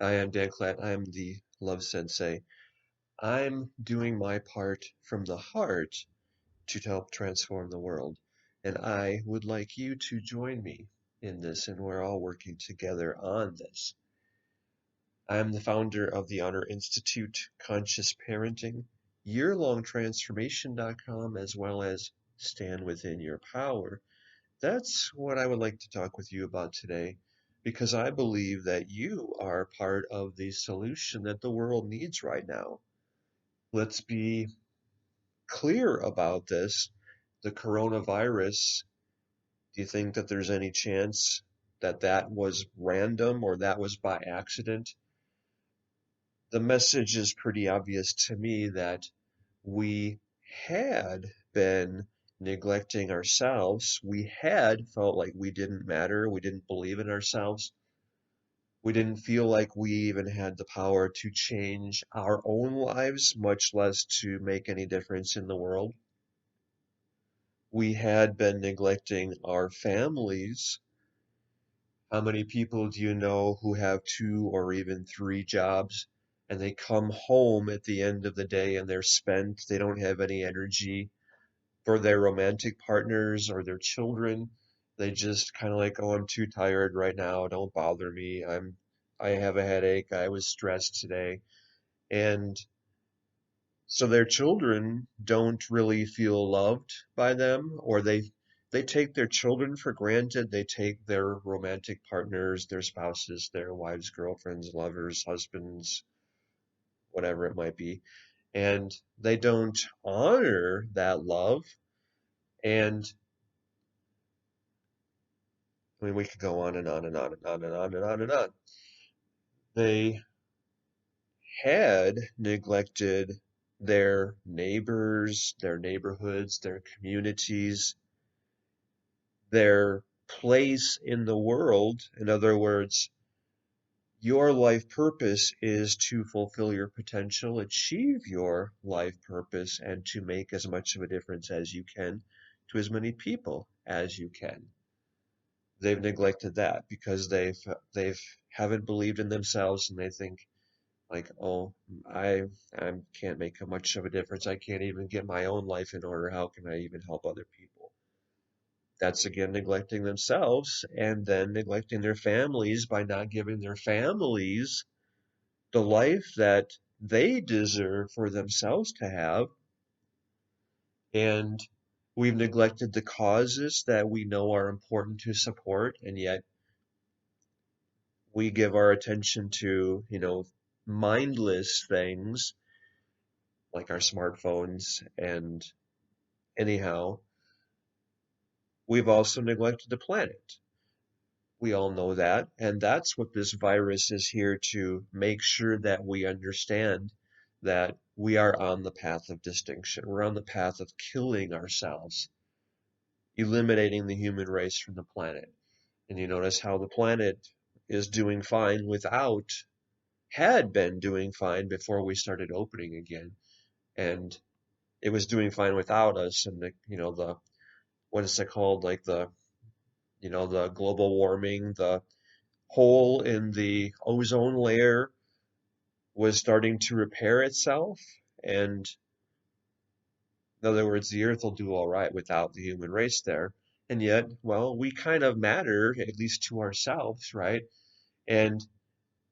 I am Dan Klatt. I am the Love Sensei. I'm doing my part from the heart to help transform the world. And I would like you to join me in this, and we're all working together on this. I am the founder of the Honor Institute, Conscious Parenting, yearlongtransformation.com, as well as Stand Within Your Power. That's what I would like to talk with you about today because I believe that you are part of the solution that the world needs right now. Let's be clear about this. The coronavirus, do you think that there's any chance that that was random or that was by accident? The message is pretty obvious to me that we had been neglecting ourselves. We had felt like we didn't matter. We didn't believe in ourselves. We didn't feel like we even had the power to change our own lives, much less to make any difference in the world. We had been neglecting our families. How many people do you know who have two or even three jobs and they come home at the end of the day and they're spent? They don't have any energy for their romantic partners or their children. They just kind of like, oh, I'm too tired right now. Don't bother me. I have a headache. I was stressed today. And so their children don't really feel loved by them, or they take their children for granted. They take their romantic partners, their spouses, their wives, girlfriends, lovers, husbands, whatever it might be, and they don't honor that love. And I mean, we could go on and on and on and on and on and on and on. They had neglected their neighbors, their neighborhoods, their communities, their place in the world. In other words, your life purpose is to fulfill your potential, achieve your life purpose, and to make as much of a difference as you can to as many people as you can. They've neglected that because they've haven't believed in themselves and they think like, oh, I can't make much of a difference. I can't even get my own life in order. How can I even help other people? That's again neglecting themselves and then neglecting their families by not giving their families the life that they deserve for themselves to have. And we've neglected the causes that we know are important to support, and yet we give our attention to, mindless things like our smartphones. And anyhow, we've also neglected the planet. We all know that. And that's what this virus is here to make sure that we understand that we are on the path of distinction. We're on the path of killing ourselves, eliminating the human race from the planet. And you notice how the planet is doing fine had been doing fine before we started opening again. And it was doing fine without us. And what is it called? Like the global warming, the hole in the ozone layer was starting to repair itself. And in other words, the Earth will do all right without the human race there. And yet, well, we kind of matter, at least to ourselves, right? And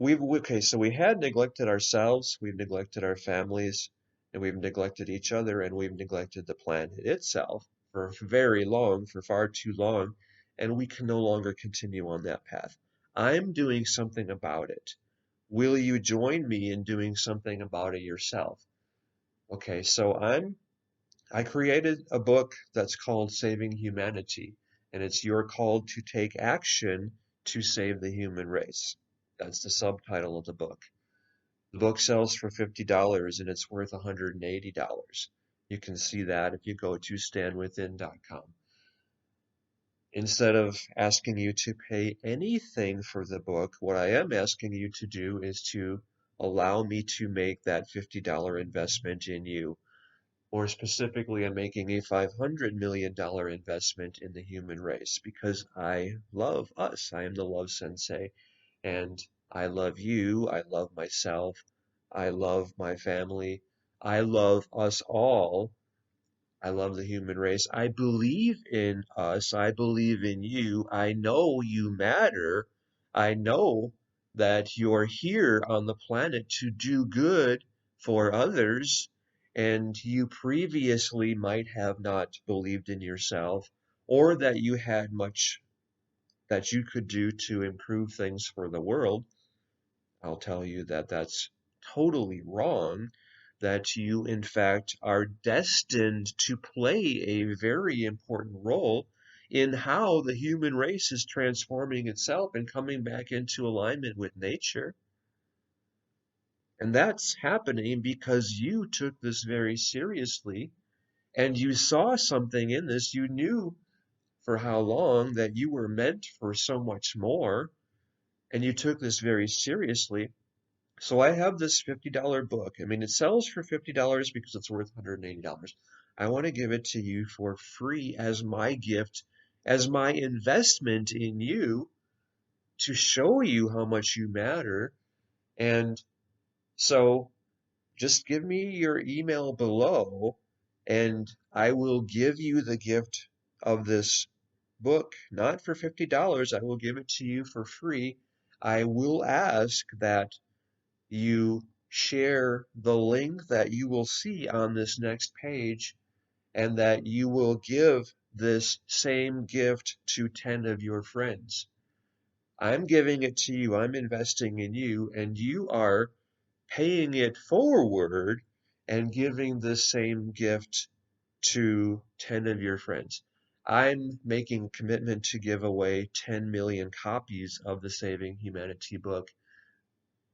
okay, so we had neglected ourselves, we've neglected our families, and we've neglected each other, and we've neglected the planet itself for very long, for far too long, and we can no longer continue on that path. I'm doing something about it. Will you join me in doing something about it yourself? Okay, so I created a book that's called Saving Humanity, and it's your call to take action to save the human race. That's the subtitle of the book. The book sells for $50 and it's worth $180. You can see that if you go to standwithin.com. Instead of asking you to pay anything for the book, what I am asking you to do is to allow me to make that $50 investment in you. More specifically, I'm making a $500 million investment in the human race because I love us. I am the Love Sensei. And I love you. I love myself. I love my family. I love us all. I love the human race. I believe in us. I believe in you. I know you matter. I know that you're here on the planet to do good for others, and you previously might have not believed in yourself, or that you had much that you could do to improve things for the world. I'll tell you that that's totally wrong, that you, in fact, are destined to play a very important role in how the human race is transforming itself and coming back into alignment with nature. And that's happening because you took this very seriously and you saw something in this. You knew for how long that you were meant for so much more, and you took this very seriously. So I have this $50 book. I mean, it sells for $50 because it's worth $180. I want to give it to you for free as my gift, as my investment in you to show you how much you matter. And so just give me your email below and I will give you the gift of this book, not for $50. I will give it to you for free. I will ask that you share the link that you will see on this next page and that you will give this same gift to 10 of your friends. I'm giving it to you, I'm investing in you, and you are paying it forward and giving the same gift to 10 of your friends. I'm making a commitment to give away 10 million copies of the Saving Humanity book.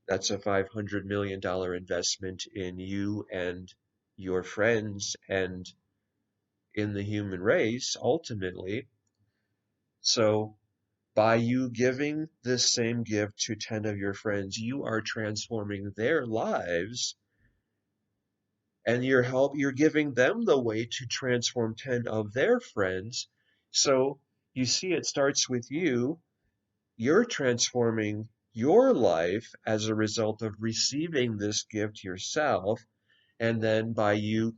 That's a $500 million investment in you and your friends and in the human race, ultimately. So, by you giving this same gift to 10 of your friends, you are transforming their lives and you're giving them the way to transform 10 of their friends. So, you see, it starts with you. You're transforming your life as a result of receiving this gift yourself. And then by you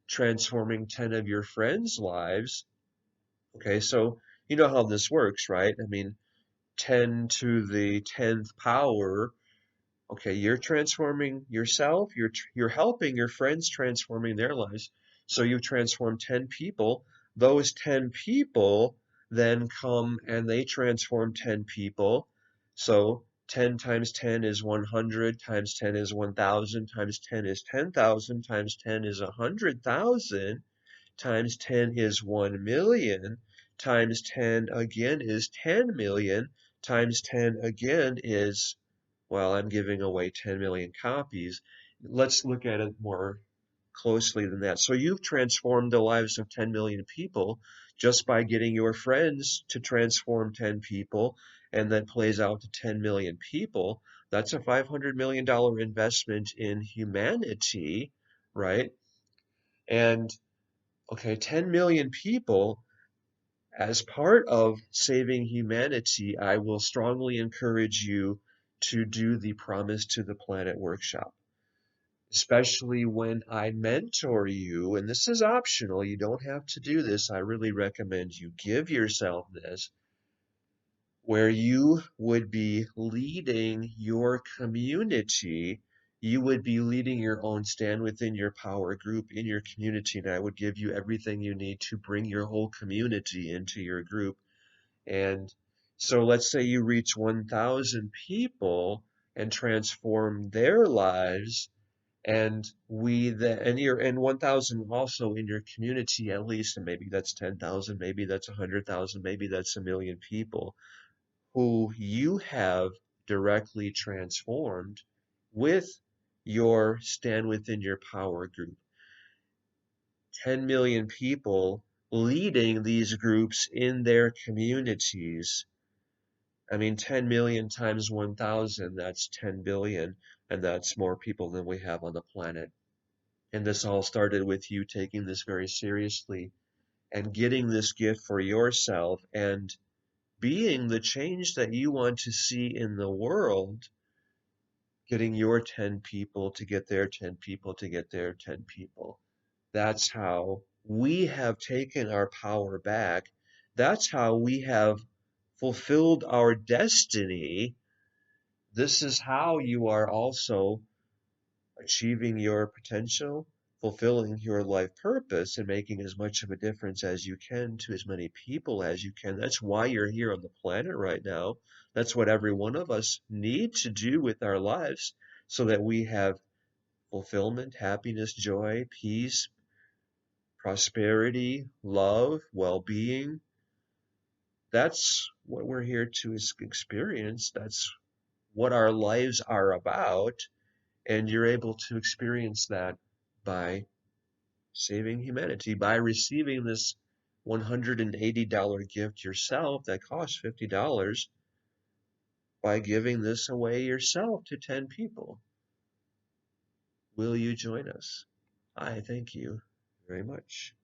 transforming 10 of your friends' lives, okay, so you know how this works, right? I mean, 10 to the 10th power. Okay, you're transforming yourself, you're helping your friends transforming their lives. So you transform 10 people. Those 10 people then come and they transform 10 people. So 10 times 10 is 100, times 10 is 1,000, times 10 is 10,000, times 10 is 100,000, times 10 is 1 million, times 10 again is 10 million, times 10 again is, well, I'm giving away 10 million copies. Let's look at it more closely than that. So you've transformed the lives of 10 million people just by getting your friends to transform 10 people, and that plays out to 10 million people. That's a $500 million investment in humanity, right? And okay, 10 million people. As part of saving humanity, I will strongly encourage you to do the Promise to the Planet workshop, especially when I mentor you. And this is optional, you don't have to do this. I really recommend you give yourself this, where you would be leading your community. You would be leading your own stand within your power group in your community, and I would give you everything you need to bring your whole community into your group. And so let's say you reach 1,000 people and transform their lives, and you're in 1,000 also in your community at least, and maybe that's 10,000, maybe that's 100,000, maybe that's a million people who you have directly transformed with your Stand Within Your Power group. 10 million people leading these groups in their communities. I mean, 10 million times 1,000, that's 10 billion, and that's more people than we have on the planet. And this all started with you taking this very seriously and getting this gift for yourself and being the change that you want to see in the world getting your 10 people to get their 10 people to get their 10 people. That's how we have taken our power back. That's how we have fulfilled our destiny. This is how you are also achieving your potential, fulfilling your life purpose, and making as much of a difference as you can to as many people as you can. That's why you're here on the planet right now. That's what every one of us need to do with our lives so that we have fulfillment, happiness, joy, peace, prosperity, love, well being. That's what we're here to experience. That's what our lives are about. And you're able to experience that by saving humanity, by receiving this $180 gift yourself that costs $50, by giving this away yourself to 10 people. Will you join us? I thank you very much.